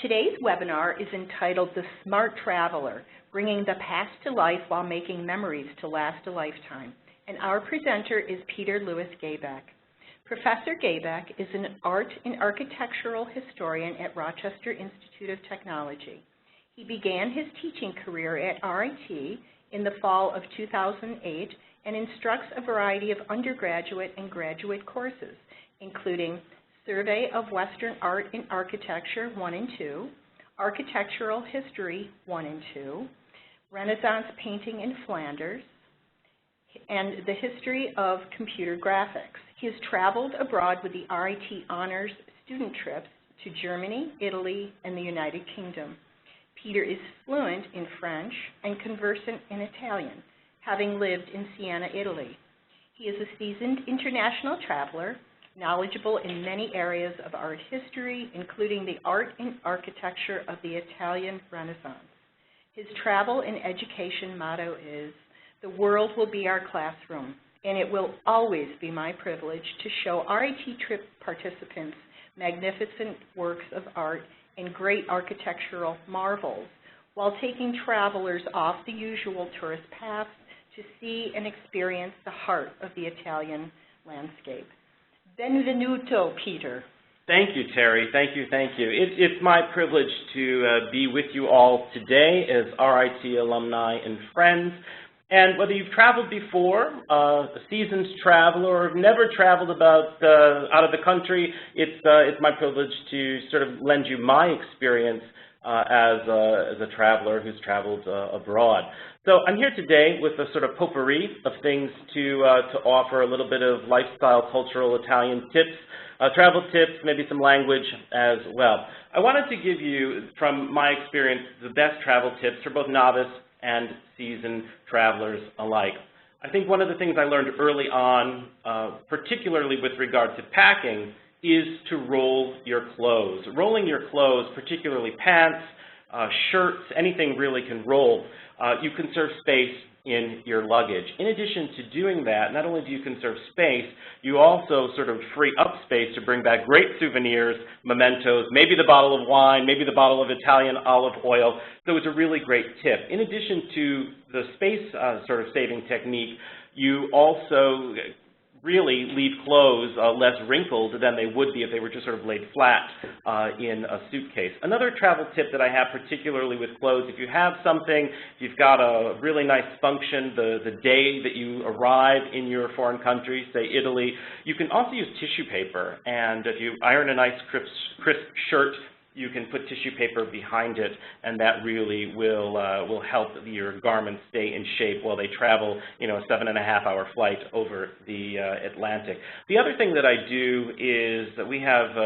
Today's webinar is entitled The Smart Traveler, Bringing the Past to Life While Making Memories to Last a Lifetime. And our presenter is Peter Lewis Gabak. Professor Gabak is an art and architectural historian at Rochester Institute of Technology. He began his teaching career at RIT in the fall of 2008 and instructs a variety of undergraduate and graduate courses, including Survey of Western Art and Architecture 1 and 2, Architectural History 1 and 2, Renaissance Painting in Flanders, and the History of Computer Graphics. He has traveled abroad with the RIT Honors student trips to Germany, Italy, and the United Kingdom. Peter is fluent in French and conversant in Italian, having lived in Siena, Italy. He is a seasoned international traveler, knowledgeable in many areas of art history, including the art and architecture of the Italian Renaissance. His travel and education motto is, "The world will be our classroom, and it will always be my privilege to show RIT trip participants magnificent works of art and great architectural marvels, while taking travelers off the usual tourist paths to see and experience the heart of the Italian landscape." Benvenuto, Peter. Thank you, Terry. Thank you, thank you. It's my privilege to be with you all today as RIT alumni and friends. And whether you've traveled before, a seasoned traveler, or have never traveled out of the country, it's my privilege to sort of lend you my experience as a traveler who's traveled abroad. So I'm here today with a sort of potpourri of things to offer, a little bit of lifestyle, cultural, Italian tips, travel tips, maybe some language as well. I wanted to give you, from my experience, the best travel tips for both novice and seasoned travelers alike. I think one of the things I learned early on, particularly with regard to packing, is to roll your clothes. Rolling your clothes, particularly pants, shirts, anything really can roll. You conserve space in your luggage. In addition to doing that, not only do you conserve space, you also sort of free up space to bring back great souvenirs, mementos, maybe the bottle of wine, maybe the bottle of Italian olive oil. So it's a really great tip. In addition to the space sort of saving technique, you also really leave clothes less wrinkled than they would be if they were just sort of laid flat in a suitcase. Another travel tip that I have, particularly with clothes, if you have something, if you've got a really nice function the day that you arrive in your foreign country, say Italy, you can also use tissue paper. And if you iron a nice crisp shirt, you can put tissue paper behind it, and that really will help your garments stay in shape while they travel, a 7.5-hour flight over the Atlantic. The other thing that I do is that we have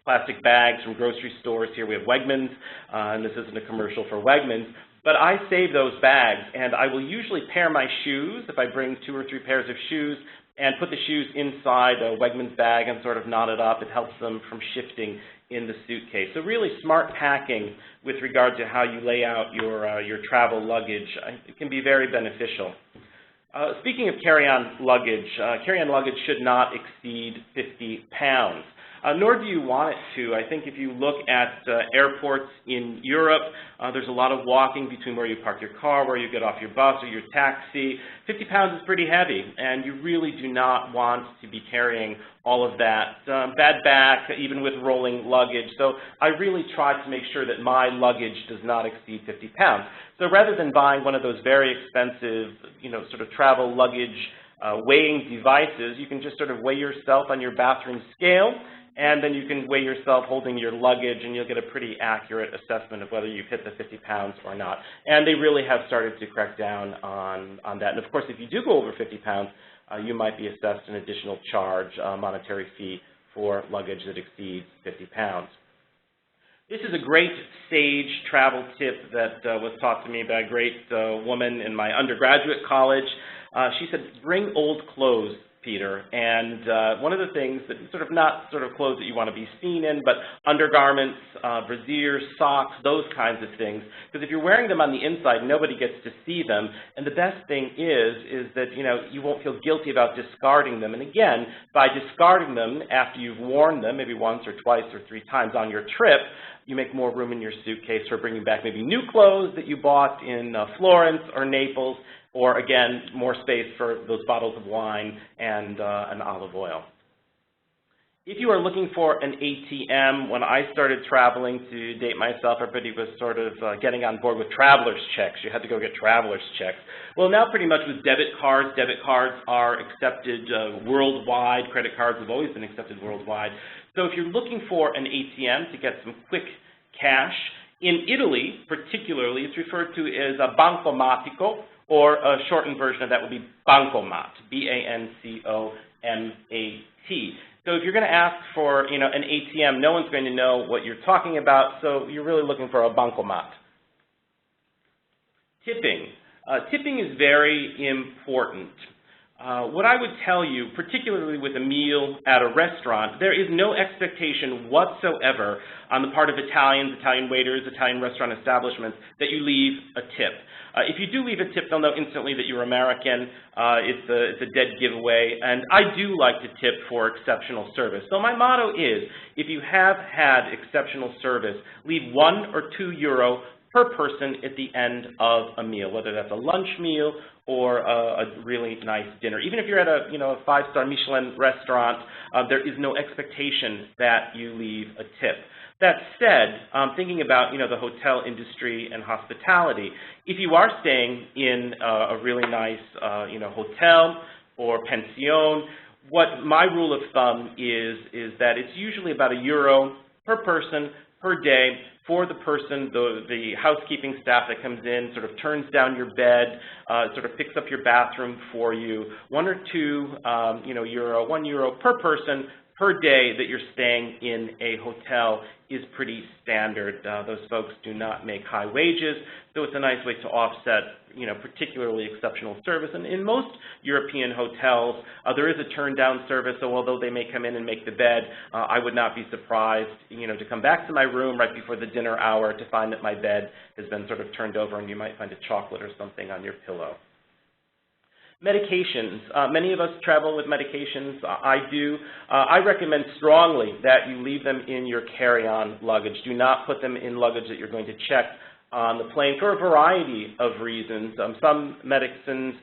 plastic bags from grocery stores here. We have Wegmans, and this isn't a commercial for Wegmans, but I save those bags, and I will usually pair my shoes, if I bring 2 or 3 pairs of shoes, and put the shoes inside a Wegmans bag and sort of knot it up. It helps them from shifting in the suitcase. So really smart packing with regard to how you lay out your travel luggage can be very beneficial. Speaking of carry-on luggage should not exceed 50 pounds. Nor do you want it to. I think if you look at airports in Europe, there's a lot of walking between where you park your car, where you get off your bus or your taxi. 50 pounds is pretty heavy, and you really do not want to be carrying all of that. Bad back, even with rolling luggage. So I really try to make sure that my luggage does not exceed 50 pounds. So rather than buying one of those very expensive, sort of travel luggage weighing devices, you can just sort of weigh yourself on your bathroom scale, and then you can weigh yourself holding your luggage, and you'll get a pretty accurate assessment of whether you've hit the 50 pounds or not. And they really have started to crack down on that. And of course, if you do go over 50 pounds, you might be assessed an additional charge, monetary fee for luggage that exceeds 50 pounds. This is a great sage travel tip that was taught to me by a great woman in my undergraduate college. She said, bring old clothes, Peter, and one of the things that not clothes that you want to be seen in, but undergarments, brassieres, socks, those kinds of things, because if you're wearing them on the inside, nobody gets to see them, and the best thing is that you won't feel guilty about discarding them. And again, by discarding them after you've worn them, maybe once or twice or 3 times on your trip, you make more room in your suitcase for bringing back maybe new clothes that you bought in Florence or Naples, or again, more space for those bottles of wine and olive oil. If you are looking for an ATM, when I started traveling, to date myself, everybody was sort of getting on board with traveler's checks. You had to go get traveler's checks. Well, now pretty much with debit cards are accepted worldwide. Credit cards have always been accepted worldwide. So if you're looking for an ATM to get some quick cash, in Italy particularly, it's referred to as a bankomatico, or a shortened version of that would be bancomat, B-A-N-C-O-M-A-T. So if you're going to ask for, an ATM, no one's going to know what you're talking about, so you're really looking for a bancomat. Tipping. Tipping is very important. What I would tell you, particularly with a meal at a restaurant, there is no expectation whatsoever on the part of Italians, Italian waiters, Italian restaurant establishments that you leave a tip. If you do leave a tip, they'll know instantly that you're American. It's a dead giveaway. And I do like to tip for exceptional service. So my motto is, if you have had exceptional service, leave €1 or €2 per person at the end of a meal, whether that's a lunch meal or a really nice dinner. Even if you're at a 5-star Michelin restaurant, there is no expectation that you leave a tip. That said, thinking about the hotel industry and hospitality, if you are staying in a really nice hotel or pension, what my rule of thumb is that it's usually about €1 per person per day for the person, the housekeeping staff that comes in, sort of turns down your bed, sort of picks up your bathroom for you. €1 or €2, €1 per person per day that you're staying in a hotel is pretty standard. Those folks do not make high wages, so it's a nice way to offset, particularly exceptional service. And in most European hotels, there is a turn-down service, so although they may come in and make the bed, I would not be surprised, to come back to my room right before the dinner hour to find that my bed has been sort of turned over and you might find a chocolate or something on your pillow. Medications. Many of us travel with medications. I do. I recommend strongly that you leave them in your carry-on luggage. Do not put them in luggage that you're going to check on the plane for a variety of reasons. Some medicines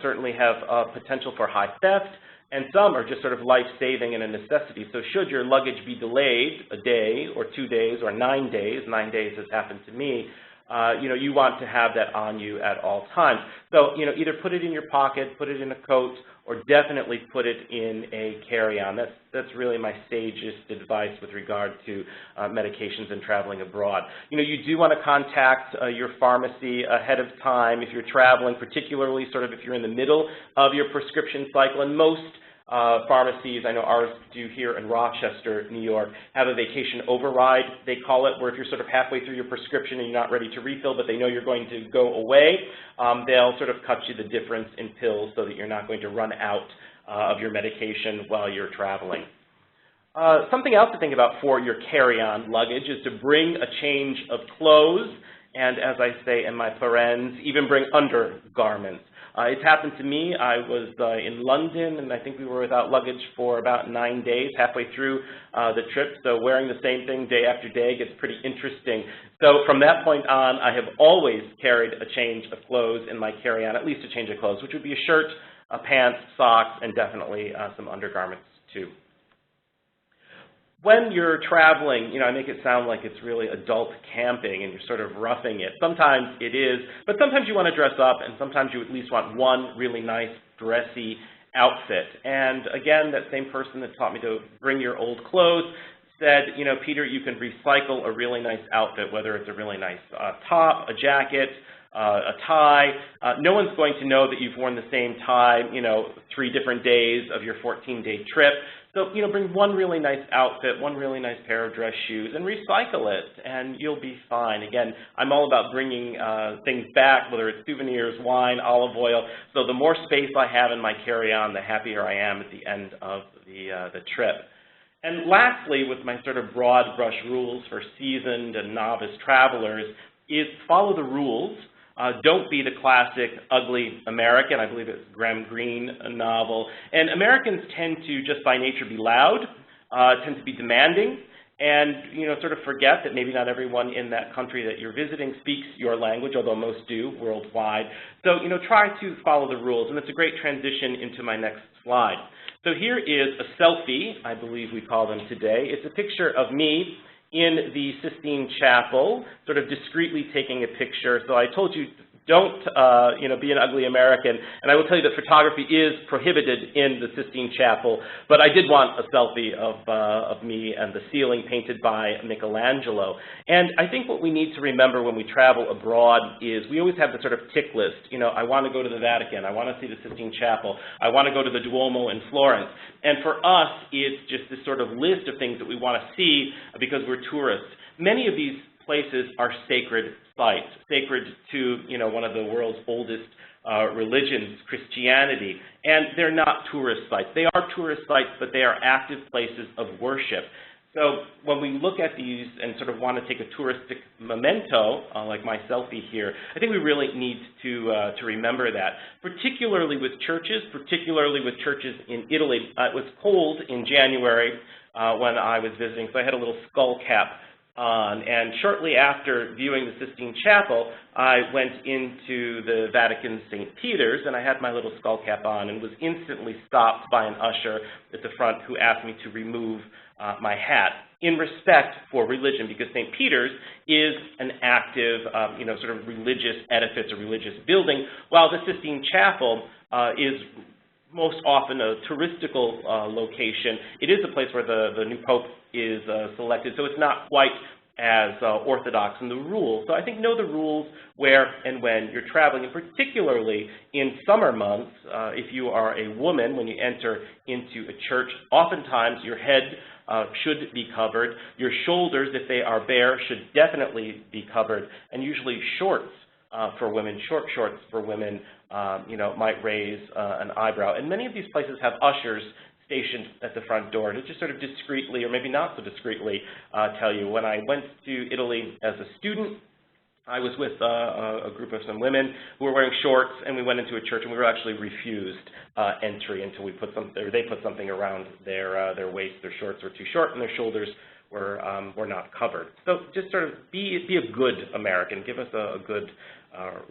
certainly have potential for high theft, and some are just sort of life-saving and a necessity. So should your luggage be delayed a day or 2 days or 9 days, 9 days has happened to me, you want to have that on you at all times. So, either put it in your pocket, put it in a coat, or definitely put it in a carry-on. That's really my sagest advice with regard to medications and traveling abroad. You do want to contact your pharmacy ahead of time if you're traveling, particularly sort of if you're in the middle of your prescription cycle. And most pharmacies, I know ours do here in Rochester, New York, have a vacation override, they call it, where if you're sort of halfway through your prescription and you're not ready to refill, but they know you're going to go away, they'll sort of cut you the difference in pills so that you're not going to run out of your medication while you're traveling. Something else to think about for your carry-on luggage is to bring a change of clothes, and as I say in my parens, even bring undergarments. It's happened to me. I was in London, and I think we were without luggage for about 9 days, halfway through the trip, so wearing the same thing day after day gets pretty interesting. So from that point on, I have always carried a change of clothes in my carry-on, at least a change of clothes, which would be a shirt, pants, socks, and definitely some undergarments too. When you're traveling, I make it sound like it's really adult camping and you're sort of roughing it. Sometimes it is, but sometimes you want to dress up, and sometimes you at least want one really nice, dressy outfit. And again, that same person that taught me to bring your old clothes said, Peter, you can recycle a really nice outfit, whether it's a really nice top, a jacket, a tie. No one's going to know that you've worn the same tie, 3 different days of your 14-day trip. So, bring one really nice outfit, one really nice pair of dress shoes, and recycle it, and you'll be fine. Again, I'm all about bringing things back, whether it's souvenirs, wine, olive oil. So the more space I have in my carry-on, the happier I am at the end of the trip. And lastly, with my sort of broad brush rules for seasoned and novice travelers, is follow the rules. Don't be the classic ugly American. I believe it's Graham Greene novel. And Americans tend to, just by nature, be loud, tend to be demanding, and, you know, sort of forget that maybe not everyone in that country that you're visiting speaks your language, although most do worldwide. So, you know, try to follow the rules, and it's a great transition into my next slide. So here is a selfie, I believe we call them today. It's a picture of me in the Sistine Chapel, sort of discreetly taking a picture. So I told you, don't, you know, be an ugly American. And I will tell you that photography is prohibited in the Sistine Chapel, but I did want a selfie of me and the ceiling painted by Michelangelo. And I think what we need to remember when we travel abroad is we always have the sort of tick list. You know, I want to go to the Vatican. I want to see the Sistine Chapel. I want to go to the Duomo in Florence. And for us, it's just this sort of list of things that we want to see because we're tourists. Many of these places are sacred sites, sacred to, you know, one of the world's oldest religions, Christianity, and they're not tourist sites. They are tourist sites, but they are active places of worship. So when we look at these and sort of want to take a touristic memento, like my selfie here, I think we really need to remember that, particularly with churches in Italy. It was cold in January when I was visiting, so I had a little skull cap on, and shortly after viewing the Sistine Chapel, I went into the Vatican St. Peter's, and I had my little skull cap on and was instantly stopped by an usher at the front who asked me to remove my hat in respect for religion, because St. Peter's is an active, you know, sort of religious edifice, a religious building, while the Sistine Chapel is most often a touristical location. It is a place where the new pope is selected, so it's not quite as orthodox in the rules. So I think know the rules where and when you're traveling, and particularly in summer months, if you are a woman, when you enter into a church, oftentimes your head should be covered. Your shoulders, if they are bare, should definitely be covered, and usually shorts for women, short shorts for women, you know, might raise an eyebrow. And many of these places have ushers stationed at the front door to just sort of discreetly, or maybe not so discreetly, tell you. When I went to Italy as a student, I was with a group of some women who were wearing shorts, and we went into a church, and we were actually refused entry until we put something, or they put something around their waist. Their shorts were too short, and their shoulders were not covered. So just sort of be a good American. Give us a good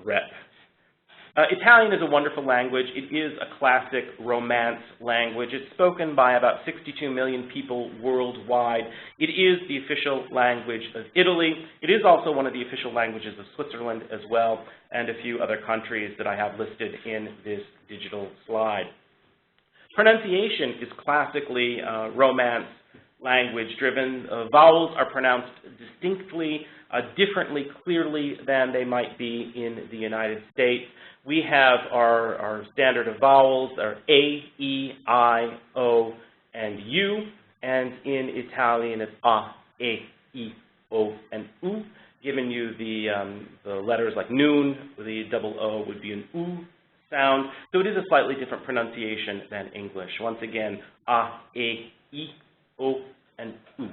rep. Italian is a wonderful language. It is a classic Romance language. It's spoken by about 62 million people worldwide. It is the official language of Italy. It is also one of the official languages of Switzerland as well, and a few other countries that I have listed in this digital slide. Pronunciation is classically Romance language driven. Vowels are pronounced distinctly, differently, clearly than they might be in the United States. We have our standard of vowels, our A, E, I, O, and U, and in Italian it's A, E, I, O, and U, giving you the letters like noon, the double O would be an U sound. So it is a slightly different pronunciation than English. Once again, A, E, I, O, and U.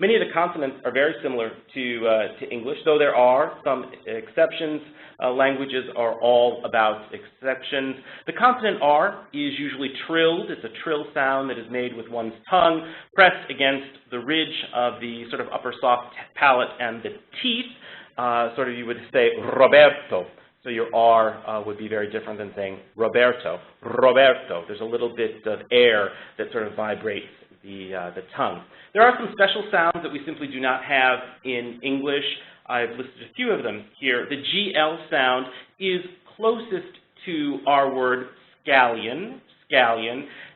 Many of the consonants are very similar to English, though there are some exceptions. Languages are all about exceptions. The consonant R is usually trilled. It's a trill sound that is made with one's tongue pressed against the ridge of the sort of upper soft palate and the teeth. Sort of you would say Roberto. So your R would be very different than saying Roberto. Roberto. There's a little bit of air that sort of vibrates the tongue. There are some special sounds that we simply do not have in English. I've listed a few of them here. The GL sound is closest to our word scallion,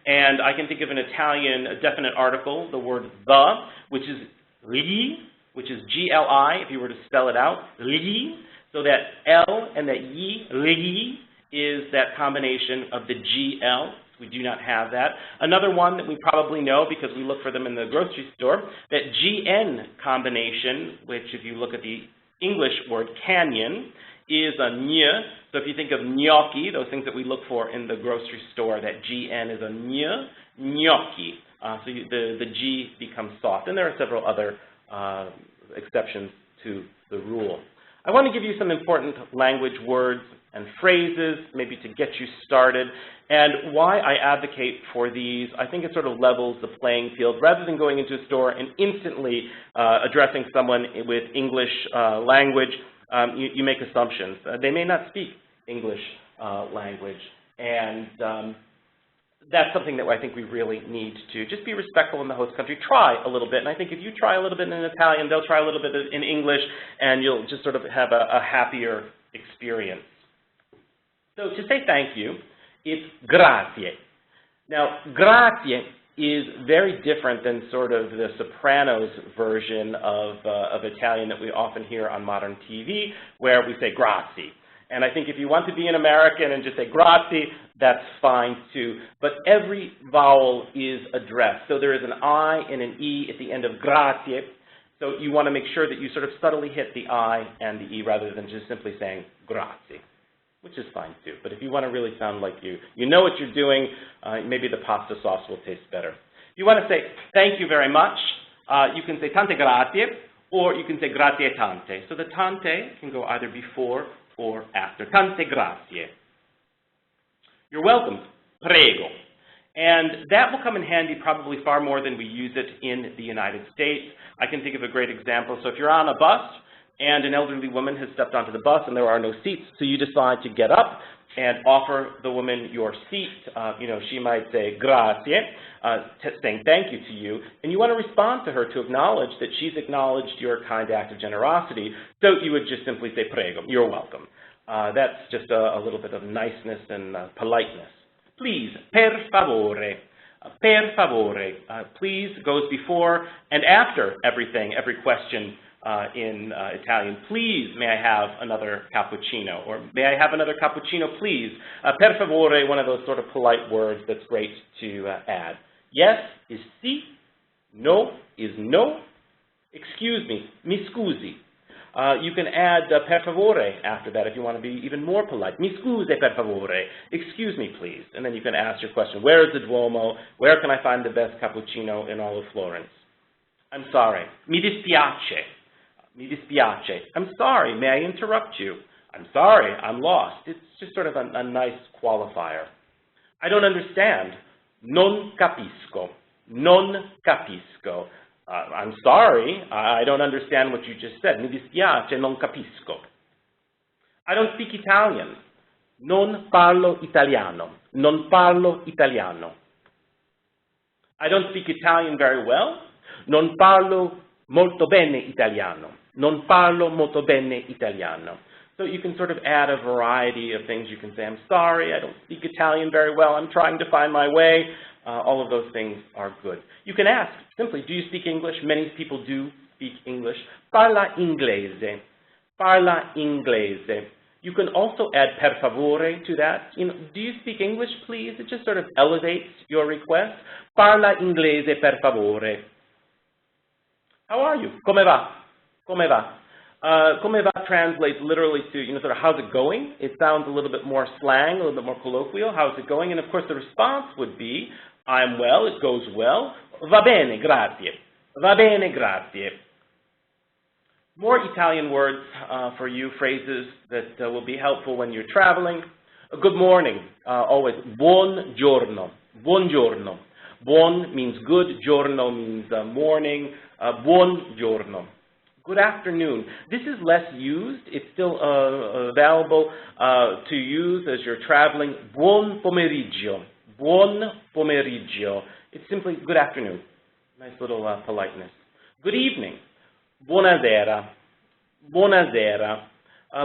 and I can think of an Italian definite article, the word the, which is li, which is G-L-I, if you were to spell it out, li. So that L and that yi, li, is that combination of the GL. We do not have that. Another one that we probably know because we look for them in the grocery store, that GN combination, which if you look at the English word canyon, is a ny. So if you think of gnocchi, those things that we look for in the grocery store, that GN is a ny, gnocchi. So the G becomes soft. And there are several other exceptions to the rule. I want to give you some important language words and phrases, maybe to get you started, and why I advocate for these. I think it sort of levels the playing field. Rather than going into a store and instantly addressing someone with English language, you make assumptions. They may not speak English language, and that's something that I think we really need to just be respectful in the host country. Try a little bit, and I think if you try a little bit in Italian, they'll try a little bit in English, and you'll just sort of have a happier experience. So to say thank you, it's grazie. Now, grazie is very different than sort of the Sopranos version of Italian that we often hear on modern TV, where we say grazie. And I think if you want to be an American and just say grazie, that's fine too. But every vowel is addressed. So there is an I and an E at the end of grazie. So you want to make sure that you sort of subtly hit the I and the E rather than just simply saying grazie, which is fine too. But if you want to really sound like you know what you're doing, maybe the pasta sauce will taste better. If you want to say thank you very much, you can say tante grazie, or you can say grazie tante. So the tante can go either before or after. Tante grazie. You're welcome. Prego. And that will come in handy probably far more than we use it in the United States. I can think of a great example. So if you're on a bus and an elderly woman has stepped onto the bus and there are no seats, so you decide to get up and offer the woman your seat. She might say grazie, saying thank you to you, and you want to respond to her to acknowledge that she's acknowledged your kind act of generosity, so you would just simply say prego, you're welcome. That's just a little bit of niceness and politeness. Please, per favore. Per favore. Please goes before and after everything, every question in Italian. Please, may I have another cappuccino? Or may I have another cappuccino, please? Per favore, one of those sort of polite words that's great to add. Yes is sì, no is no. Excuse me, mi scusi. You can add per favore after that if you want to be even more polite. Mi scusi per favore. Excuse me, please. And then you can ask your question. Where is the Duomo? Where can I find the best cappuccino in all of Florence? I'm sorry. Mi dispiace. Mi dispiace. I'm sorry. May I interrupt you? I'm sorry. I'm lost. It's just sort of a nice qualifier. I don't understand. Non capisco. Non capisco. I'm sorry, I don't understand what you just said. Mi dispiace, non capisco. I don't speak Italian. Non parlo italiano. Non parlo italiano. I don't speak Italian very well. Non parlo molto bene italiano. Non parlo molto bene italiano. So you can sort of add a variety of things. You can say, I'm sorry, I don't speak Italian very well. I'm trying to find my way. All of those things are good. You can ask simply, do you speak English? Many people do speak English. Parla inglese. Parla inglese. You can also add per favore to that. Do you speak English, please? It just sort of elevates your request. Parla inglese per favore. How are you? Come va? Come va? Come va translates literally to, sort of how's it going? It sounds a little bit more slang, a little bit more colloquial. How's it going? And of course the response would be, I'm well, it goes well. Va bene, grazie. Va bene, grazie. More Italian words for you, phrases that will be helpful when you're traveling. Good morning, always. Buongiorno. Buongiorno. Buon means good, giorno means morning. Buongiorno. Good afternoon. This is less used. It's still available to use as you're traveling. Buon pomeriggio. Buon pomeriggio. It's simply good afternoon. Nice little politeness. Good evening. Buonasera. Buonasera.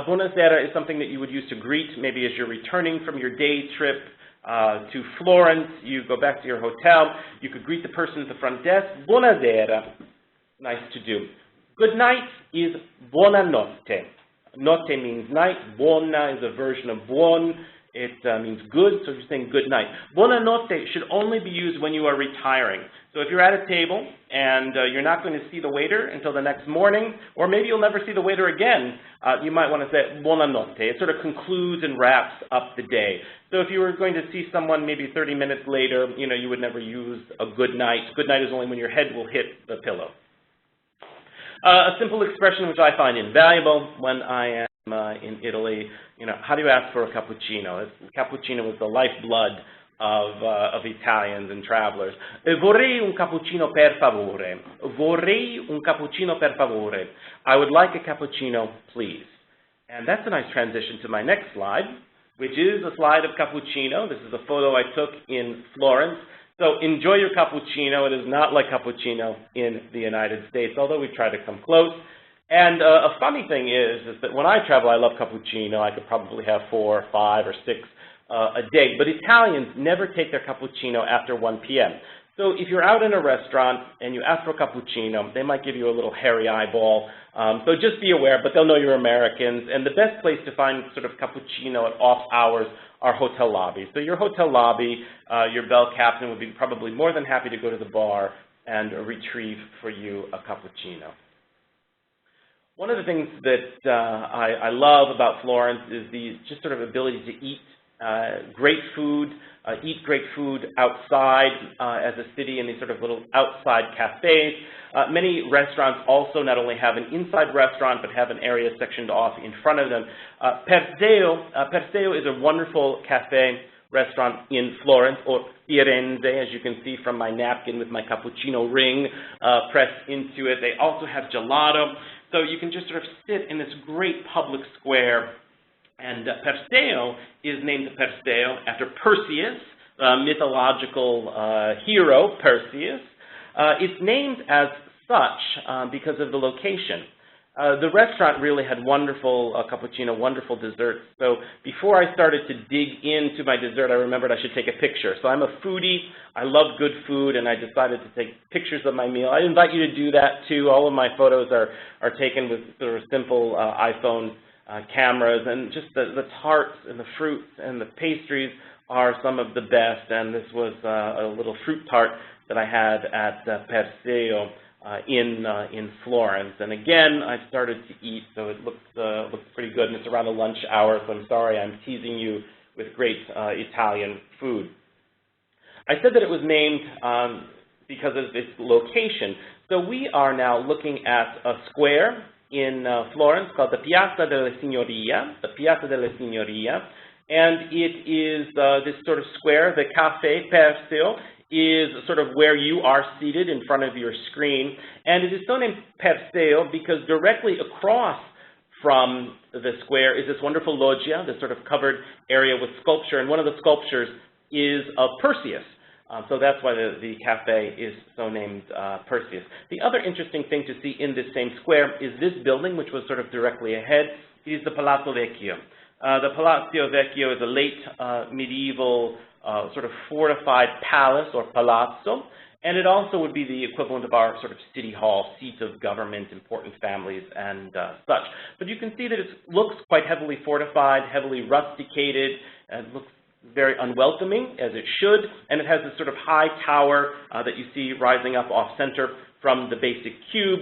Buonasera is something that you would use to greet maybe as you're returning from your day trip to Florence. You go back to your hotel. You could greet the person at the front desk. Buonasera. Nice to do. Good night is buonanotte. Notte means night. Buona is a version of buon. It means good, so you're saying good night. Buonanotte should only be used when you are retiring. So if you're at a table and you're not going to see the waiter until the next morning, or maybe you'll never see the waiter again, you might want to say buonanotte. It sort of concludes and wraps up the day. So if you were going to see someone maybe 30 minutes later, you would never use a good night. Good night is only when your head will hit the pillow. A simple expression which I find invaluable when I am in Italy, how do you ask for a cappuccino? Cappuccino is the lifeblood of Italians and travelers. Vorrei un cappuccino per favore. Vorrei un cappuccino per favore. I would like a cappuccino, please. And that's a nice transition to my next slide, which is a slide of cappuccino. This is a photo I took in Florence. So enjoy your cappuccino. It is not like cappuccino in the United States, although we try to come close. And a funny thing is that when I travel, I love cappuccino. I could probably have 4, 5, or 6 a day. But Italians never take their cappuccino after 1 p.m. So if you're out in a restaurant and you ask for a cappuccino, they might give you a little hairy eyeball. So just be aware, but they'll know you're Americans. And the best place to find sort of cappuccino at off hours are hotel lobbies. So your hotel lobby, your bell captain would be probably more than happy to go to the bar and retrieve for you a cappuccino. One of the things that I love about Florence is the just sort of ability to eat great food, eat great food outside as a city in these sort of little outside cafes. Many restaurants also not only have an inside restaurant, but have an area sectioned off in front of them. Perseo is a wonderful cafe restaurant in Florence, or Firenze, as you can see from my napkin with my cappuccino ring pressed into it. They also have gelato, so you can just sort of sit in this great public square. And Perseo is named Perseo after Perseus, mythological hero Perseus. It's named as such because of the location. The restaurant really had wonderful cappuccino, wonderful desserts. So before I started to dig into my dessert, I remembered I should take a picture. So I'm a foodie. I love good food, and I decided to take pictures of my meal. I invite you to do that too. All of my photos are taken with sort of simple iPhone cameras, and just the tarts and the fruits and the pastries are some of the best. And this was a little fruit tart that I had at Perseo in Florence. And again, I started to eat, so it looks pretty good, and it's around the lunch hour, so I'm sorry I'm teasing you with great Italian food. I said that it was named because of its location. So we are now looking at a square in Florence called the Piazza delle Signoria, and it is this sort of square. The Café Perseo is sort of where you are seated in front of your screen, and it is so named Perseo because directly across from the square is this wonderful loggia, this sort of covered area with sculpture, and one of the sculptures is of Perseus. So that's why the cafe is so named Perseus. The other interesting thing to see in this same square is this building, which was sort of directly ahead. It is the Palazzo Vecchio. The Palazzo Vecchio is a late medieval sort of fortified palace or palazzo, and it also would be the equivalent of our sort of city hall, seat of government, important families, and such. But you can see that it looks quite heavily fortified, heavily rusticated, and looks very unwelcoming, as it should, and it has this sort of high tower that you see rising up off-center from the basic cube,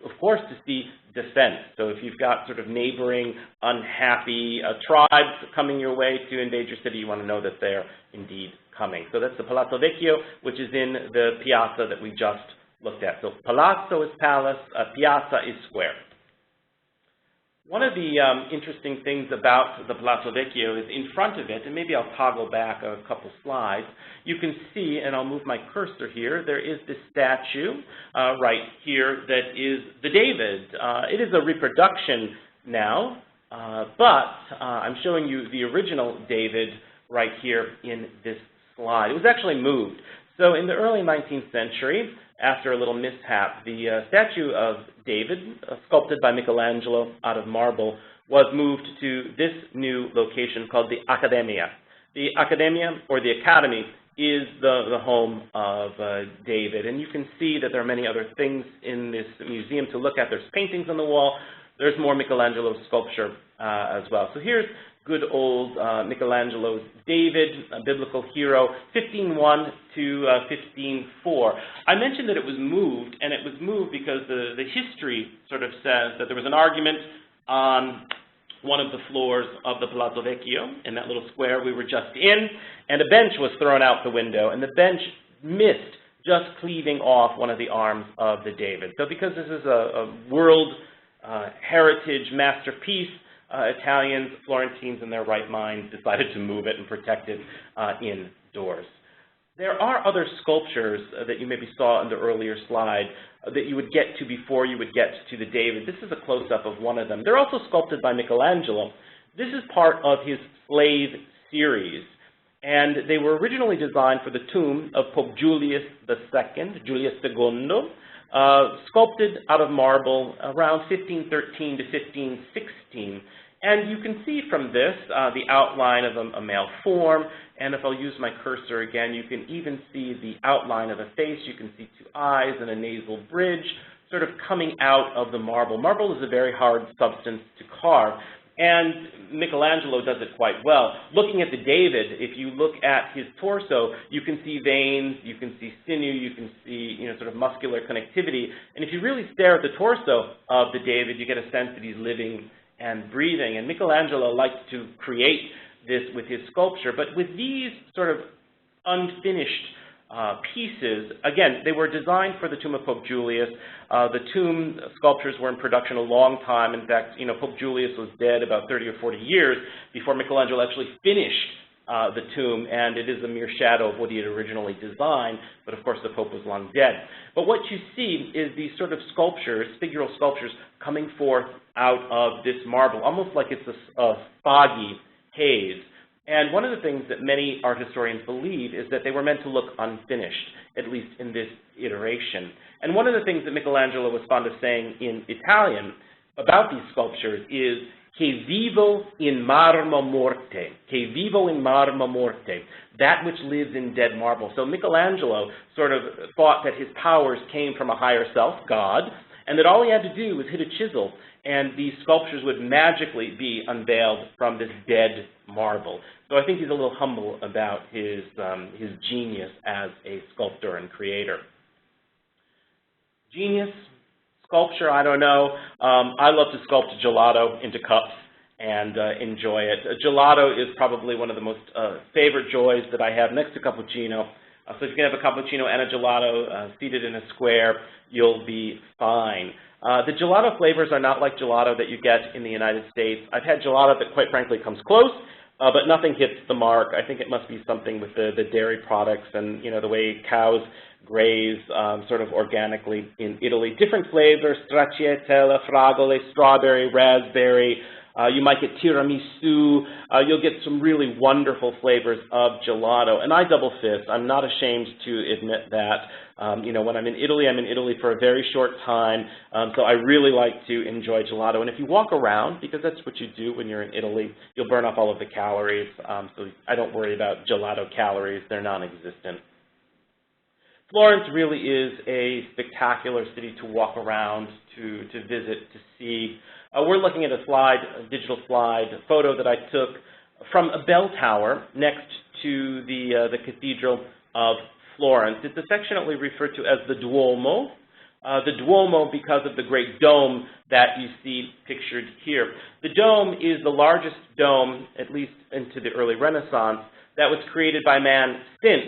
of course, to see defense. So if you've got sort of neighboring, unhappy tribes coming your way to invade your city, you want to know that they're indeed coming. So that's the Palazzo Vecchio, which is in the piazza that we just looked at. So palazzo is palace, piazza is square. One of the interesting things about the Palazzo Vecchio is in front of it, and maybe I'll toggle back a couple slides, you can see, and I'll move my cursor here, there is this statue right here that is the David. It is a reproduction now, but I'm showing you the original David right here in this slide. It was actually moved. So in the early 19th century, after a little mishap, the statue of David, sculpted by Michelangelo out of marble, was moved to this new location called the Accademia. The Accademia, or the Academy, is the home of David. And you can see that there are many other things in this museum to look at. There's paintings on the wall. There's more Michelangelo sculpture as well. So here's good old Michelangelo's David, a biblical hero, 1501 to 1504. I mentioned that it was moved, and it was moved because the history sort of says that there was an argument on one of the floors of the Palazzo Vecchio, in that little square we were just in, and a bench was thrown out the window, and the bench missed just cleaving off one of the arms of the David. So because this is a world heritage masterpiece, Italians, Florentines in their right mind decided to move it and protect it indoors. There are other sculptures that you maybe saw in the earlier slide that you would get to before you would get to the David. This is a close-up of one of them. They're also sculpted by Michelangelo. This is part of his Slave series, and they were originally designed for the tomb of Pope Julius II, sculpted out of marble around 1513 to 1516. And you can see from this the outline of a male form, and if I'll use my cursor again, you can even see the outline of a face. You can see two eyes and a nasal bridge sort of coming out of the marble. Marble is a very hard substance to carve, and Michelangelo does it quite well. Looking at the David, if you look at his torso, you can see veins, you can see sinew, you can see sort of muscular connectivity, and if you really stare at the torso of the David, you get a sense that he's living and breathing. And Michelangelo likes to create this with his sculpture, but with these sort of unfinished pieces, again, they were designed for the tomb of Pope Julius. The tomb sculptures were in production a long time. In fact, Pope Julius was dead about 30 or 40 years before Michelangelo actually finished the tomb, and it is a mere shadow of what he had originally designed, but of course the Pope was long dead. But what you see is these sort of sculptures, figural sculptures, coming forth out of this marble, almost like it's a foggy haze. And one of the things that many art historians believe is that they were meant to look unfinished, at least in this iteration. And one of the things that Michelangelo was fond of saying in Italian about these sculptures is, che vivo in marmo morte, che vivo in marmo morte, that which lives in dead marble. So Michelangelo sort of thought that his powers came from a higher self, God, and that all he had to do was hit a chisel, and these sculptures would magically be unveiled from this dead marble. So I think he's a little humble about his genius as a sculptor and creator. Genius, sculpture, I don't know. I love to sculpt gelato into cups and enjoy it. Gelato is probably one of the most favorite joys that I have next to cappuccino. So if you can have a cappuccino and a gelato seated in a square, you'll be fine. The gelato flavors are not like gelato that you get in the United States. I've had gelato that quite frankly comes close, but nothing hits the mark. I think it must be something with the dairy products and the way cows graze sort of organically in Italy. Different flavors, stracciatella, fragole, strawberry, raspberry. You might get tiramisu. You'll get some really wonderful flavors of gelato. And I double fist. I'm not ashamed to admit that. When I'm in Italy for a very short time. So I really like to enjoy gelato. And if you walk around, because that's what you do when you're in Italy, you'll burn off all of the calories. So I don't worry about gelato calories. They're non-existent. Florence really is a spectacular city to walk around, to visit, to see. We're looking at a digital slide, a photo that I took from a bell tower next to the Cathedral of Florence. It's affectionately referred to as the Duomo. The Duomo because of the great dome that you see pictured here. The dome is the largest dome, at least into the early Renaissance, that was created by man since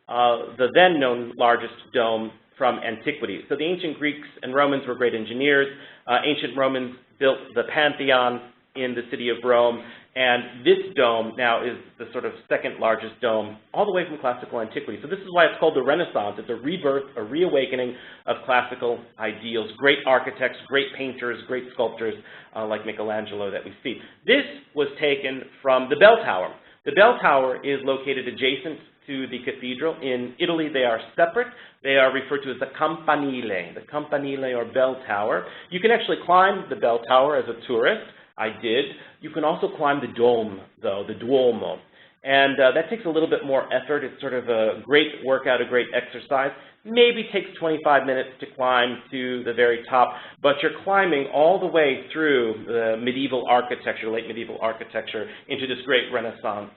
the then known largest dome from antiquity. So the ancient Greeks and Romans were great engineers. Ancient Romans built the Pantheon in the city of Rome, and this dome now is the sort of second largest dome all the way from classical antiquity. So this is why it's called the Renaissance. It's a rebirth, a reawakening of classical ideals. Great architects, great painters, great sculptors like Michelangelo that we see. This was taken from the bell tower. The bell tower is located adjacent to the cathedral. In Italy, they are separate. They are referred to as the campanile or bell tower. You can actually climb the bell tower as a tourist. I did. You can also climb the dome, though, the Duomo. And that takes a little bit more effort. It's sort of a great workout, a great exercise. Maybe takes 25 minutes to climb to the very top, but you're climbing all the way through the medieval architecture, late medieval architecture, into this great Renaissance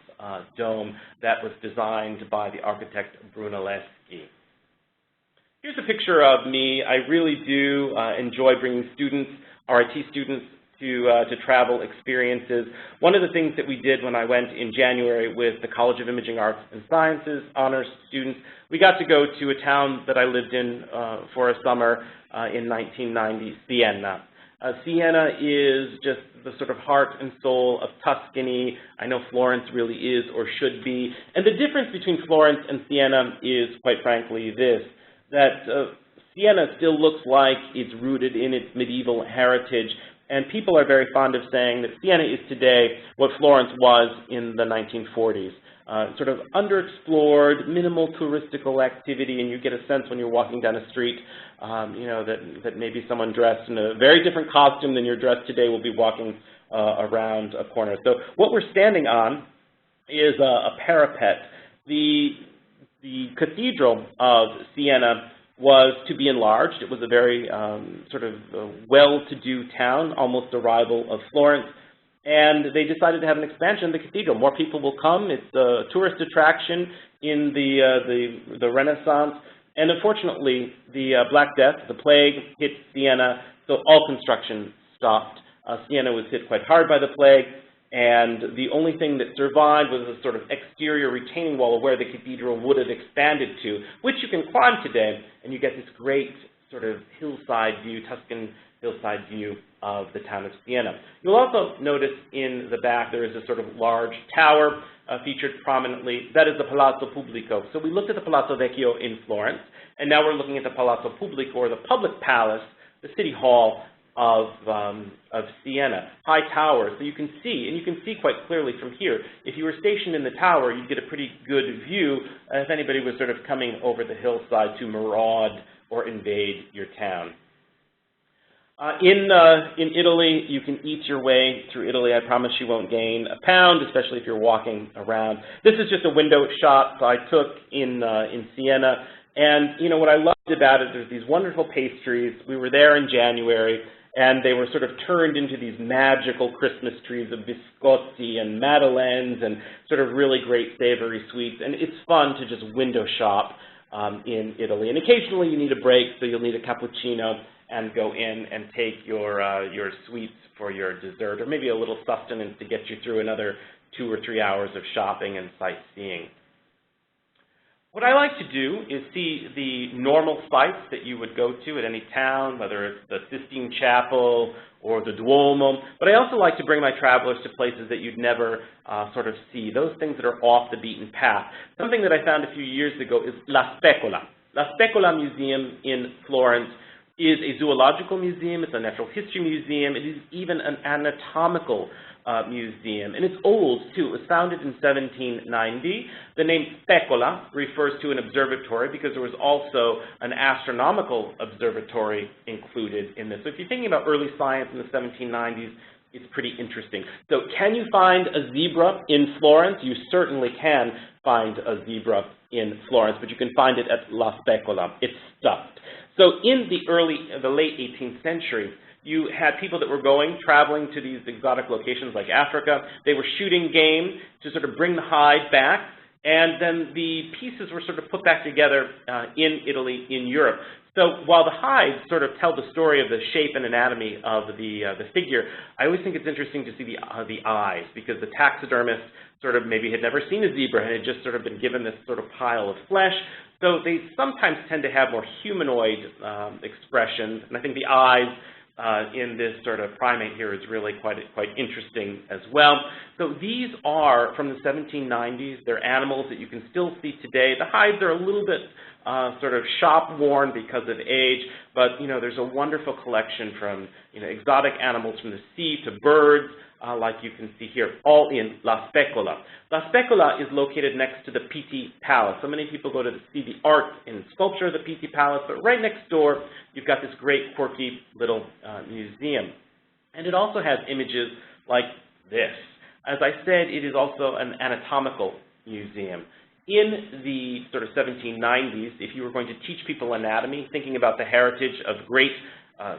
dome that was designed by the architect Brunelleschi. Here's a picture of me. I really do enjoy bringing students, RIT students, to travel experiences. One of the things that we did when I went in January with the College of Imaging Arts and Sciences honors students, we got to go to a town that I lived in for a summer in 1990, Siena. Siena is just the sort of heart and soul of Tuscany. I know Florence really is or should be. And the difference between Florence and Siena is, quite frankly, this, that Siena still looks like it's rooted in its medieval heritage. And people are very fond of saying that Siena is today what Florence was in the 1940s. Sort of underexplored, minimal touristical activity, and you get a sense when you're walking down a street, you know, that maybe someone dressed in a very different costume than you're dressed today will be walking around a corner. So what we're standing on is a parapet. The Cathedral of Siena was to be enlarged. It was a very sort of well-to-do town, almost a rival of Florence. And they decided to have an expansion of the cathedral. More people will come. It's a tourist attraction in the Renaissance. And unfortunately, the Black Death, the plague, hit Siena, so all construction stopped. Siena was hit quite hard by the plague, and the only thing that survived was a sort of exterior retaining wall of where the cathedral would have expanded to, which you can climb today, and you get this great sort of hillside view, Tuscan hillside view of the town of Siena. You'll also notice in the back there is a sort of large tower featured prominently. That is the Palazzo Publico. So we looked at the Palazzo Vecchio in Florence, and now we're looking at the Palazzo Publico, or the public palace, the city hall of Siena. High tower, so you can see, and you can see quite clearly from here. If you were stationed in the tower, you'd get a pretty good view if anybody was sort of coming over the hillside to maraud or invade your town. In Italy, you can eat your way through Italy. I promise you won't gain a pound, especially if you're walking around. This is just a window shot I took in Siena. And, you know, what I loved about it, there's these wonderful pastries. We were there in January, and they were sort of turned into these magical Christmas trees of biscotti and madeleines and sort of really great savory sweets. And it's fun to just window shop in Italy. And occasionally you need a break, so you'll need a cappuccino and go in and take your sweets for your dessert, or maybe a little sustenance to get you through another 2 or 3 hours of shopping and sightseeing. What I like to do is see the normal sites that you would go to at any town, whether it's the Sistine Chapel or the Duomo, but I also like to bring my travelers to places that you'd never sort of see, those things that are off the beaten path. Something that I found a few years ago is La Specola. La Specola Museum in Florence is a zoological museum, it's a natural history museum, it is even an anatomical museum. And it's old, too. It was founded in 1790. The name Specola refers to an observatory because there was also an astronomical observatory included in this. So if you're thinking about early science in the 1790s, it's pretty interesting. So can you find a zebra in Florence? You certainly can find a zebra in Florence, but you can find it at La Specola. It's stuffed. So in the late 18th century, you had people that were traveling to these exotic locations like Africa. They were shooting game to sort of bring the hide back, and then the pieces were sort of put back together in Italy, in Europe. So while the hides sort of tell the story of the shape and anatomy of the figure, I always think it's interesting to see the eyes, because the taxidermist sort of maybe had never seen a zebra and had just sort of been given this sort of pile of flesh. So they sometimes tend to have more humanoid expressions, and I think the eyes in this sort of primate here is really quite interesting as well. So these are from the 1790s. They're animals that you can still see today. The hides are a little bit sort of shop-worn because of age, but, you know, there's a wonderful collection from, you know, exotic animals from the sea to birds, like you can see here, all in La Specola. La Specola is located next to the Pitti Palace. So many people go to see the art and sculpture of the Pitti Palace, but right next door, you've got this great, quirky little museum. And it also has images like this. As I said, it is also an anatomical museum. In the sort of 1790s, if you were going to teach people anatomy, thinking about the heritage of great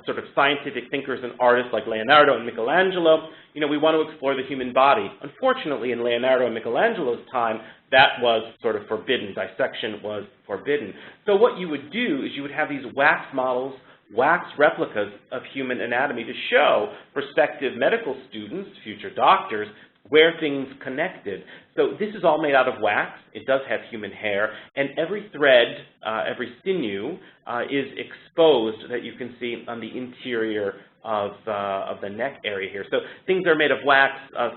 sort of scientific thinkers and artists like Leonardo and Michelangelo, you know, we want to explore the human body. Unfortunately, in Leonardo and Michelangelo's time, that was sort of forbidden. Dissection was forbidden. So what you would do is you would have these wax models wax replicas of human anatomy to show prospective medical students, future doctors, where things connected. So this is all made out of wax. It does have human hair, and every thread, every sinew is exposed that you can see on the interior of the neck area here. So things are made of wax.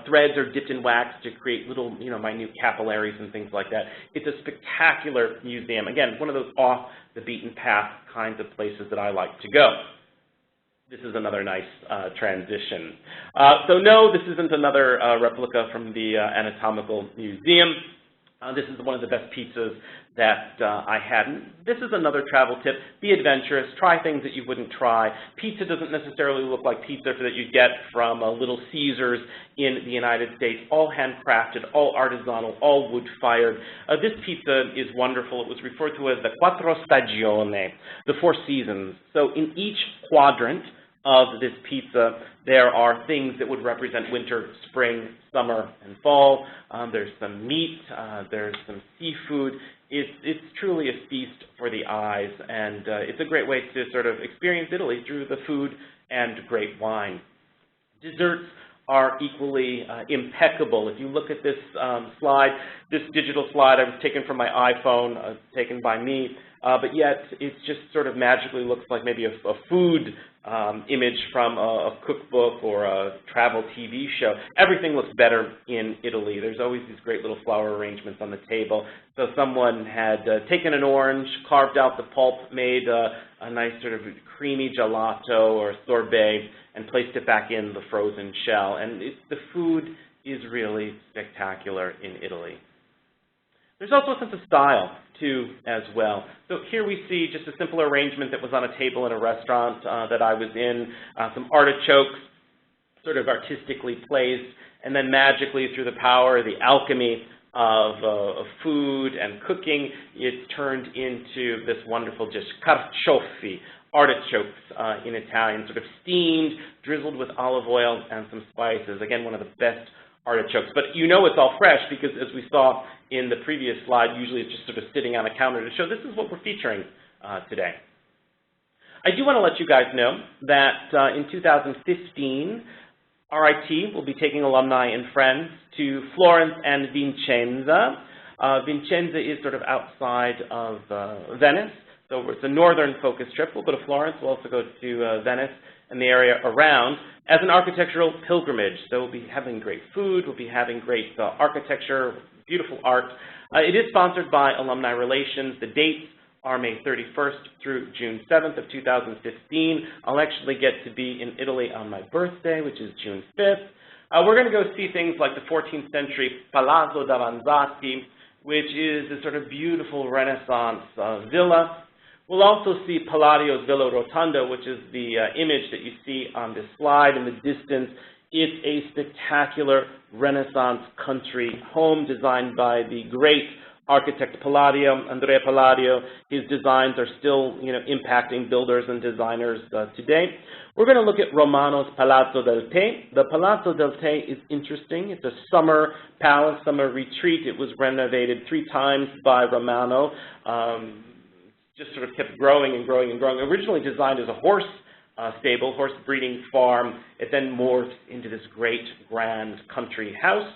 Threads are dipped in wax to create little, minute capillaries and things like that. It's a spectacular museum. Again, one of those off the beaten path kinds of places that I like to go. This is another nice transition. So no, this isn't another replica from the Anatomical Museum. This is one of the best pizzas that I had. And this is another travel tip. Be adventurous. Try things that you wouldn't try. Pizza doesn't necessarily look like pizza that you get from Little Caesars in the United States. All handcrafted, all artisanal, all wood-fired. This pizza is wonderful. It was referred to as the Quattro Stagioni, the 4 seasons. So in each quadrant of this pizza, there are things that would represent winter, spring, summer, and fall. There's some meat, there's some seafood. It's truly a feast for the eyes, and it's a great way to sort of experience Italy through the food and great wine. Desserts are equally impeccable. If you look at this slide, this digital slide, I was taken from my iPhone, taken by me, but yet it just sort of magically looks like maybe a food image from a cookbook or a travel TV show. Everything looks better in Italy. There's always these great little flower arrangements on the table. So someone had taken an orange, carved out the pulp, made a nice sort of creamy gelato or sorbet, and placed it back in the frozen shell. And the food is really spectacular in Italy. There's also a sense of style, too, as well. So here we see just a simple arrangement that was on a table in a restaurant that I was in, some artichokes sort of artistically placed, and then magically through the power, the alchemy of food and cooking, it's turned into this wonderful dish, carciofi, artichokes in Italian, sort of steamed, drizzled with olive oil and some spices. Again, one of the best artichokes. But you know it's all fresh because, as we saw in the previous slide, usually it's just sort of sitting on a counter to show this is what we're featuring today. I do want to let you guys know that in 2015, RIT will be taking alumni and friends to Florence and Vicenza. Vicenza is sort of outside of Venice, so it's a northern focus trip. We'll go to Florence, we'll also go to Venice and the area around as an architectural pilgrimage. So we'll be having great food, we'll be having great architecture, beautiful art. It is sponsored by Alumni Relations. The dates are May 31st through June 7th of 2015. I'll actually get to be in Italy on my birthday, which is June 5th. We're going to go see things like the 14th century Palazzo Davanzati, which is a sort of beautiful Renaissance villa. We'll also see Palladio's Villa Rotonda, which is the image that you see on this slide in the distance. It's a spectacular Renaissance country home designed by the great architect Palladio, Andrea Palladio. His designs are still, impacting builders and designers today. We're going to look at Romano's Palazzo Del Paine. The Palazzo Del Paine is interesting. It's a summer palace, summer retreat. It was renovated 3 times by Romano. Just sort of kept growing and growing and growing. Originally designed as a horse stable, horse breeding farm. It then morphed into this great grand country house.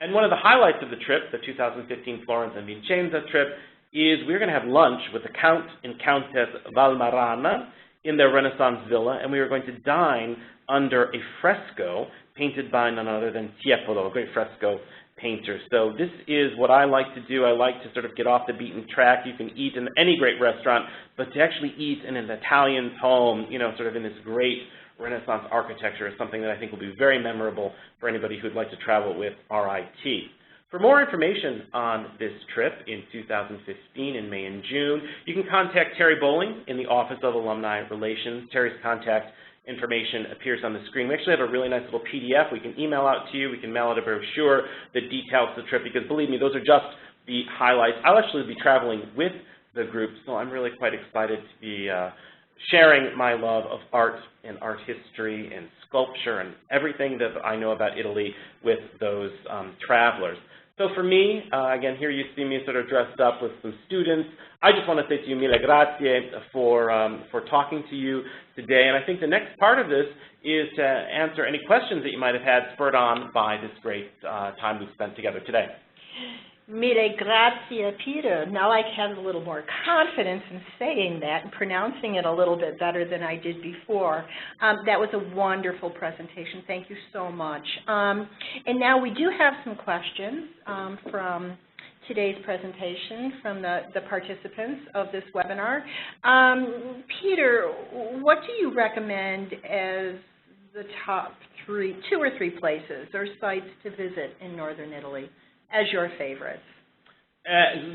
And one of the highlights of the trip, the 2015 Florence and Vicenza trip, is we're going to have lunch with the Count and Countess Valmarana in their Renaissance villa, and we are going to dine under a fresco painted by none other than Tiepolo, a great fresco painter. So this is what I like to do. I like to sort of get off the beaten track. You can eat in any great restaurant, but to actually eat in an Italian's home, sort of in this great Renaissance architecture is something that I think will be very memorable for anybody who'd like to travel with RIT. For more information on this trip in 2015 in May and June, you can contact Terry Bowling in the Office of Alumni Relations. Terry's contact information appears on the screen. We actually have a really nice little PDF we can email out to you. We can mail out a brochure that details the trip because, believe me, those are just the highlights. I'll actually be traveling with the group, so I'm really quite excited to be sharing my love of art and art history and sculpture and everything that I know about Italy with those travelers. So for me, again, here you see me sort of dressed up with some students. I just want to say to you, mille grazie for talking to you today. And I think the next part of this is to answer any questions that you might have had spurred on by this great time we've spent together today. Mille grazie, Peter. Now I have a little more confidence in saying that and pronouncing it a little bit better than I did before. That was a wonderful presentation. Thank you so much. And now we do have some questions from today's presentation from the participants of this webinar. Peter, what do you recommend as the top two or three places or sites to visit in northern Italy as your favorites?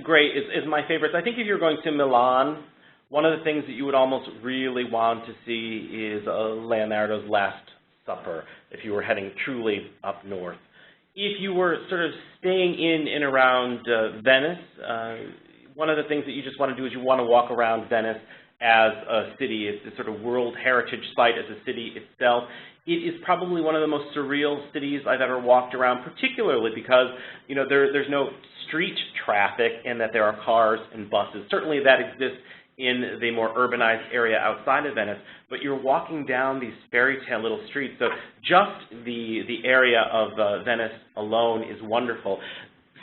Great, is my favorites. I think if you're going to Milan, one of the things that you would almost really want to see is Leonardo's Last Supper, if you were heading truly up north. If you were sort of staying in and around Venice, one of the things that you just want to do is you want to walk around Venice as a city. It's a sort of World Heritage Site as a city itself. It is probably one of the most surreal cities I've ever walked around, particularly because, you know, there's no street traffic and that there are cars and buses. Certainly that exists in the more urbanized area outside of Venice, but you're walking down these fairy tale little streets. So just the area of Venice alone is wonderful.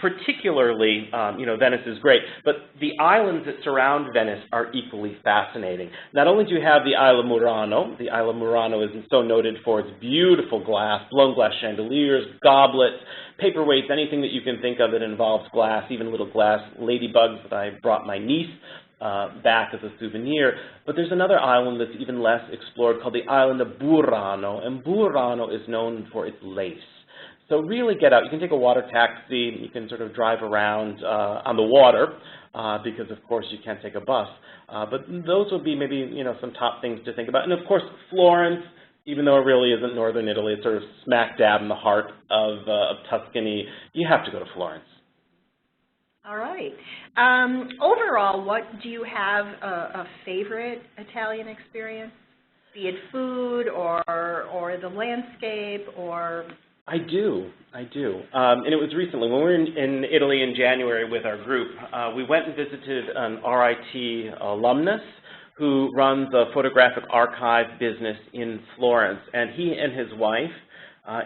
Particularly, you know, Venice is great, but the islands that surround Venice are equally fascinating. Not only do you have the Isle of Murano. The Isle of Murano is so noted for its beautiful glass, blown glass chandeliers, goblets, paperweights, anything that you can think of that involves glass, even little glass ladybugs that I brought my niece back as a souvenir. But there's another island that's even less explored called the Island of Burano, and Burano is known for its lace. So really get out. You can take a water taxi. You can sort of drive around on the water because, of course, you can't take a bus. But those would be maybe, you know, some top things to think about. And, of course, Florence, even though it really isn't northern Italy, it's sort of smack dab in the heart of Tuscany. You have to go to Florence. All right. Overall, what do you have a favorite Italian experience, be it food or the landscape or... I do. And it was recently, when we were in Italy in January with our group, we went and visited an RIT alumnus who runs a photographic archive business in Florence. And he and his wife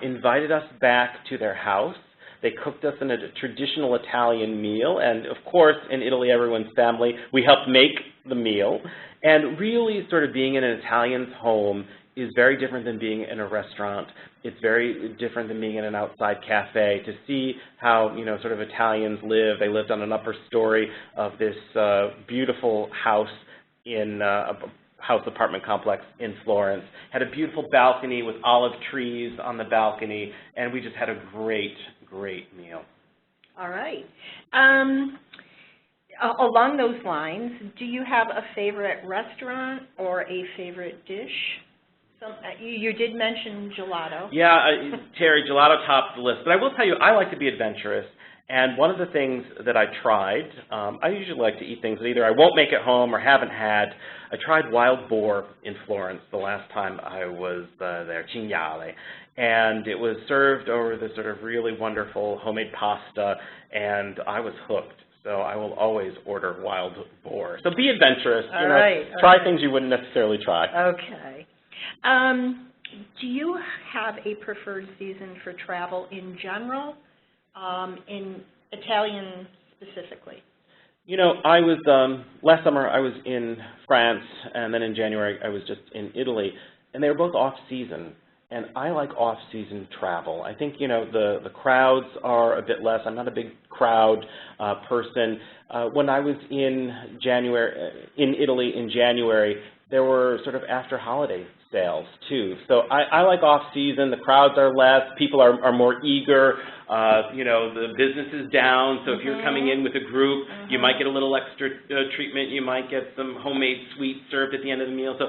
invited us back to their house. They cooked us in a traditional Italian meal. And of course, in Italy, everyone's family, we helped make the meal. And really sort of being in an Italian's home is very different than being in a restaurant. It's very different than being in an outside cafe. To see how, you know, sort of Italians live. They lived on an upper story of this beautiful house in a house apartment complex in Florence. Had a beautiful balcony with olive trees on the balcony, and we just had a great, great meal. All right. Along those lines, do you have a favorite restaurant or a favorite dish? You did mention gelato. Yeah, Terry, gelato tops the list. But I will tell you, I like to be adventurous. And one of the things that I tried, I usually like to eat things that either I won't make at home or haven't had. I tried wild boar in Florence the last time I was there, cinghiale. And it was served over this sort of really wonderful homemade pasta, and I was hooked. So I will always order wild boar. So be adventurous. All right. Try things you wouldn't necessarily try. Okay. Do you have a preferred season for travel in general, in Italian specifically? You know, I was, last summer I was in France, and then in January I was just in Italy, and they were both off-season. And I like off-season travel. I think, you know, the crowds are a bit less. I'm not a big crowd person. When I was in Italy in January, there were sort of after-holiday sales too. So I like off-season. The crowds are less. People are more eager. You know, the business is down. So if you're coming in with a group, you might get a little extra treatment. You might get some homemade sweets served at the end of the meal. So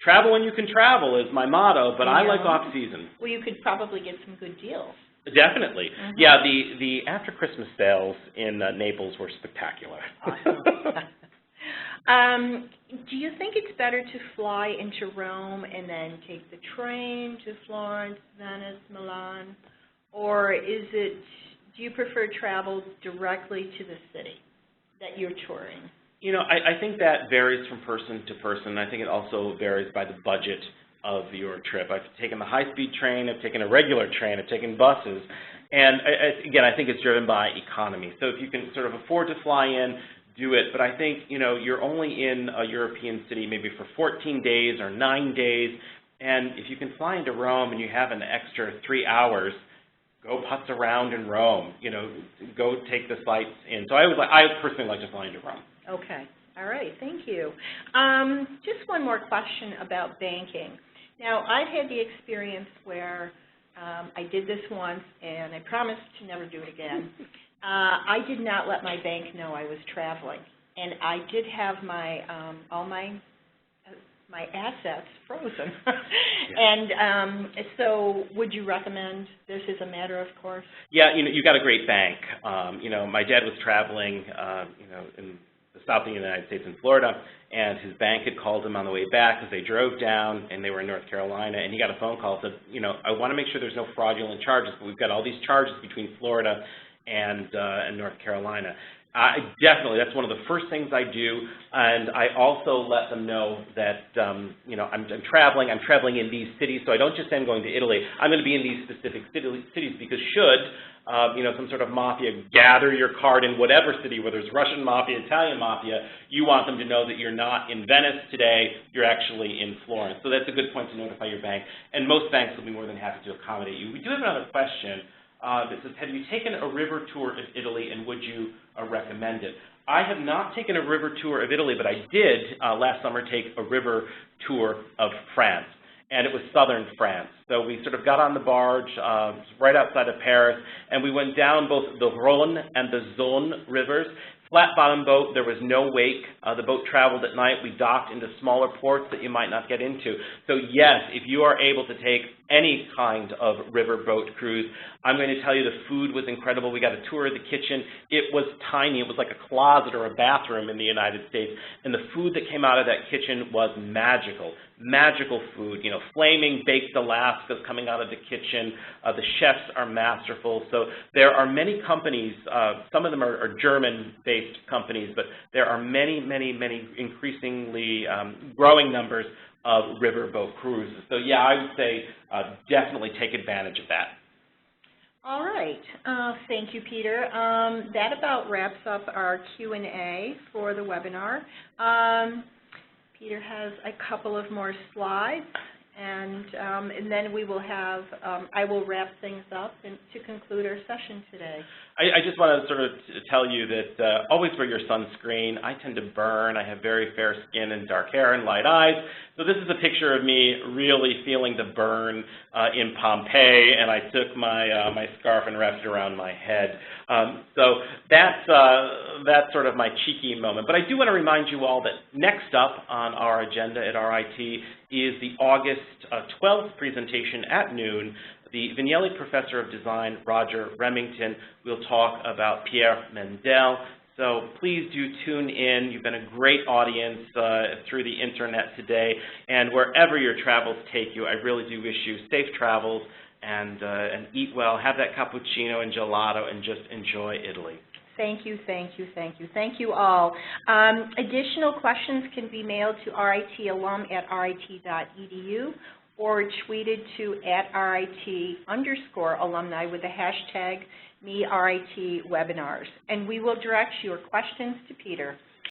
travel when you can travel is my motto, but I like off-season. Well, you could probably get some good deals. Definitely. Yeah, the after-Christmas sales in Naples were spectacular. Awesome. Do you think it's better to fly into Rome and then take the train to Florence, Venice, Milan? Or do do you prefer travel directly to the city that you're touring? You know, I think that varies from person to person. I think it also varies by the budget of your trip. I've taken the high-speed train, I've taken a regular train, I've taken buses, and again, I think it's driven by economy. So if you can sort of afford to fly in, do it, but I think, you know, you're only in a European city maybe for 14 days or 9 days, and if you can fly into Rome and you have an extra 3 hours, go putz around in Rome, you know, go take the sights in. So I personally like to fly into Rome. Okay. All right. Thank you. Just one more question about banking. Now, I've had the experience where I did this once, and I promised to never do it again. I did not let my bank know I was traveling, and I did have my all my assets frozen. And so would you recommend this as a matter of course? Yeah, you know, you got a great bank. You know, my dad was traveling, you know, in the south of the United States in Florida, and his bank had called him on the way back as they drove down, and they were in North Carolina, and he got a phone call that said, you know, I want to make sure there's no fraudulent charges, but we've got all these charges between Florida and North Carolina. Definitely, that's one of the first things I do, and I also let them know that, you know, I'm traveling in these cities, so I don't just say I'm going to Italy, I'm going to be in these specific cities, because should, you know, some sort of mafia gather your card in whatever city, whether it's Russian mafia, Italian mafia, you want them to know that you're not in Venice today, you're actually in Florence. So that's a good point to notify your bank, and most banks will be more than happy to accommodate you. We do have another question. That says, have you taken a river tour of Italy, and would you recommend it? I have not taken a river tour of Italy, but I did last summer take a river tour of France, and it was southern France. So we sort of got on the barge right outside of Paris, and we went down both the Rhone and the Zone rivers. Flat bottom boat, there was no wake. The boat traveled at night. We docked into smaller ports that you might not get into. So yes, if you are able to take any kind of river boat cruise, I'm going to tell you the food was incredible. We got a tour of the kitchen. It was tiny. It was like a closet or a bathroom in the United States. And the food that came out of that kitchen was magical. Magical food, you know, flaming baked Alaskas coming out of the kitchen. The chefs are masterful. So there are many companies, some of them are German-based companies, but there are many, many, many increasingly growing numbers of riverboat cruises. So yeah, I would say definitely take advantage of that. All right. Thank you, Peter. That about wraps up our Q&A for the webinar. Peter has a couple of more slides, and then we will have, I will wrap things up to conclude our session today. I just want to sort of tell you that always wear your sunscreen. I tend to burn. I have very fair skin and dark hair and light eyes. So this is a picture of me really feeling the burn in Pompeii, and I took my my scarf and wrapped it around my head. So that's sort of my cheeky moment. But I do want to remind you all that next up on our agenda at RIT is the August 12th presentation at noon. The Vignelli Professor of Design, Roger Remington, will talk about Pierre Mendel. So please do tune in. You've been a great audience through the internet today. And wherever your travels take you, I really do wish you safe travels and eat well. Have that cappuccino and gelato and just enjoy Italy. Thank you, thank you, thank you. Thank you all. Additional questions can be mailed to ritalum@rit.edu or tweeted to @RIT_alumni with the hashtag #MeRITWebinars. And we will direct your questions to Peter.